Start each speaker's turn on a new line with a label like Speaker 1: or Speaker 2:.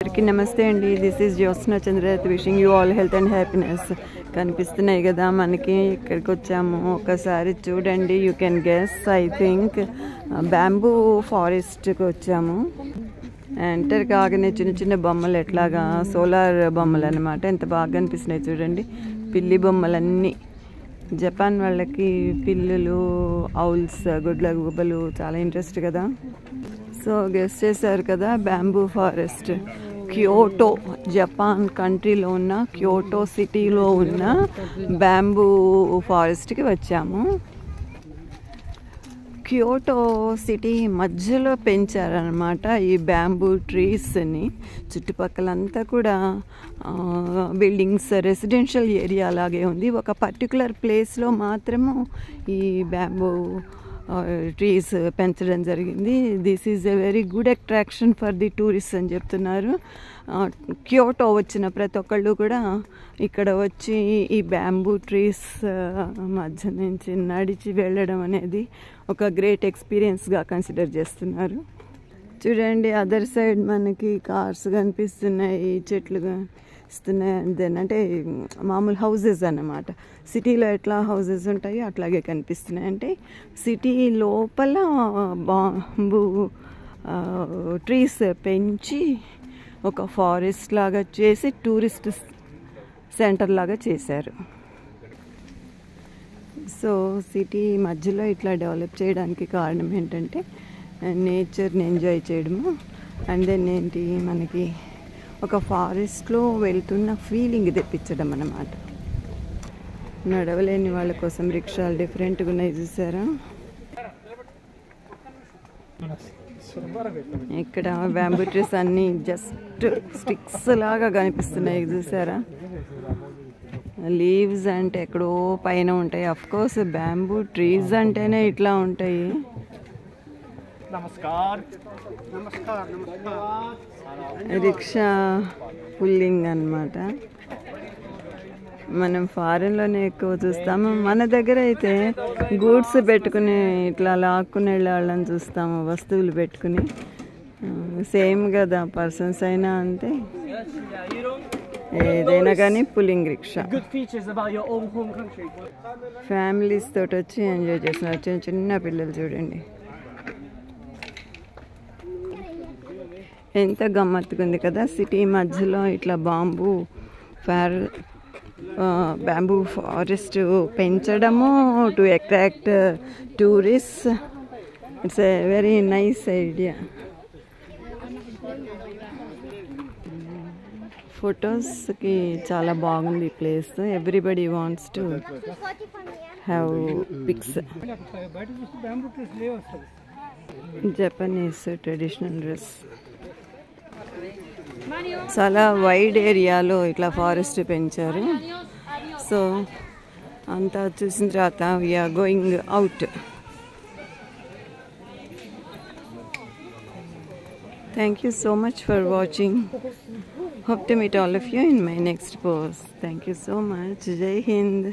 Speaker 1: అందరికీ నమస్తే అండి. This is Jyotsna Chandrat wishing you all health and happiness. కనిపిస్తున్నాయి కదా మనకి. ఇక్కడికి వచ్చాము, ఒకసారి చూడండి. You can guess. I think bamboo ఫారెస్ట్కి వచ్చాము. ఎంటర్ కాగానే చిన్న చిన్న బొమ్మలు, ఎట్లాగా సోలార్ బొమ్మలు అనమాట. ఎంత బాగా అనిపిస్తున్నాయి చూడండి. పిల్లి బొమ్మలన్నీ. జపాన్ వాళ్ళకి పిల్లులు, ఔల్స్, గుడ్ల గుబ్బలు చాలా ఇంట్రెస్ట్ కదా. సో గెస్ట్ చేశారు కదా, బ్యాంబూ ఫారెస్ట్. క్యోటో, జపాన్ కంట్రీలో ఉన్న క్యోటో సిటీలో ఉన్న బ్యాంబూ ఫారెస్ట్కి వచ్చాము. క్యోటో సిటీ మధ్యలో పెంచారనమాట ఈ బ్యాంబూ ట్రీస్ని. చుట్టుపక్కలంతా కూడా బిల్డింగ్స్, రెసిడెన్షియల్ ఏరియా లాగే ఉంది. ఒక పర్టికులర్ ప్లేస్లో మాత్రము ఈ బ్యాంబూ ట్రీస్ పెంచడం జరిగింది. This is a very good attraction for the tourist అని చెప్తున్నారు. క్యోటో వచ్చిన ప్రతి ఒక్కళ్ళు కూడా ఇక్కడ వచ్చి ఈ బ్యాంబూ ట్రీస్ మధ్య నుంచి నడిచి వెళ్ళడం అనేది ఒక గ్రేట్ ఎక్స్పీరియన్స్గా కన్సిడర్ చేస్తున్నారు. చూడండి, అదర్ సైడ్ మనకి కార్స్ కనిపిస్తున్నాయి, చెట్లు కనిపిస్తున్నాయి. దెన్ అంటే మామూలు హౌజెస్ అన్నమాట. సిటీలో ఎట్లా హౌజెస్ ఉంటాయో అట్లాగే కనిపిస్తున్నాయి. అంటే సిటీ లోపల బాంబూ ట్రీస్ పెంచి ఒక ఫారెస్ట్ లాగా చేసి టూరిస్ట్ సెంటర్ లాగా చేశారు. సో సిటీ మధ్యలో ఇట్లా డెవలప్ చేయడానికి కారణం ఏంటంటే నేచర్ని ఎంజాయ్ చేయడము. అండ్ దెన్ ఏంటి, మనకి ఒక ఫారెస్ట్లో వెళ్తున్న ఫీలింగ్ తెప్పించడం అన్నమాట. నడవలేని వాళ్ళ కోసం రిక్షాలు డిఫరెంట్గా ఉన్నాయి, చూసారా. ఇక్కడ బ్యాంబూ ట్రీస్ అన్నీ జస్ట్ స్టిక్స్ లాగా కనిపిస్తున్నాయి, చూసారా. లీవ్స్ అంటే ఎక్కడో పైన ఉంటాయి. అఫ్ కోర్స్ బ్యాంబూ ట్రీస్ అంటేనే ఇట్లా ఉంటాయి. రిక్షా పుల్లింగ్ అన్నమాట. మనం ఫారెన్లోనే ఎక్కువ చూస్తాము. మన దగ్గర అయితే గూడ్స్ పెట్టుకుని ఇట్లా లాక్కుని వెళ్ళే వాళ్ళని చూస్తాము, వస్తువులు పెట్టుకుని. సేమ్ కదా, పర్సన్స్ అయినా అంతే, ఏదైనా కానీ పుల్లింగ్ రిక్షా. ఫ్యామిలీస్ తోటి వచ్చి ఎంజాయ్ చేస్తున్నారు. చిన్న చిన్న పిల్లలు చూడండి, ఎంత గమ్మత్తుగా ఉంది కదా. సిటీ మధ్యలో ఇట్లా బ్యాంబూ ఫారెస్ట్ పెంచడము to attract tourist. It's a very nice idea. ఫొటోస్కి చాలా బాగుంది ఈ place. Everybody wants to have pics. Japanese traditional dress. చాలా వైడ్ ఏరియాలో ఇట్లా ఫారెస్ట్ పెంచారు. సో అంతా చూసిన తర్వాత we're going out. Thank you so much for watching. Hope to meet all of you in my next post. Thank you so much. Jai Hind.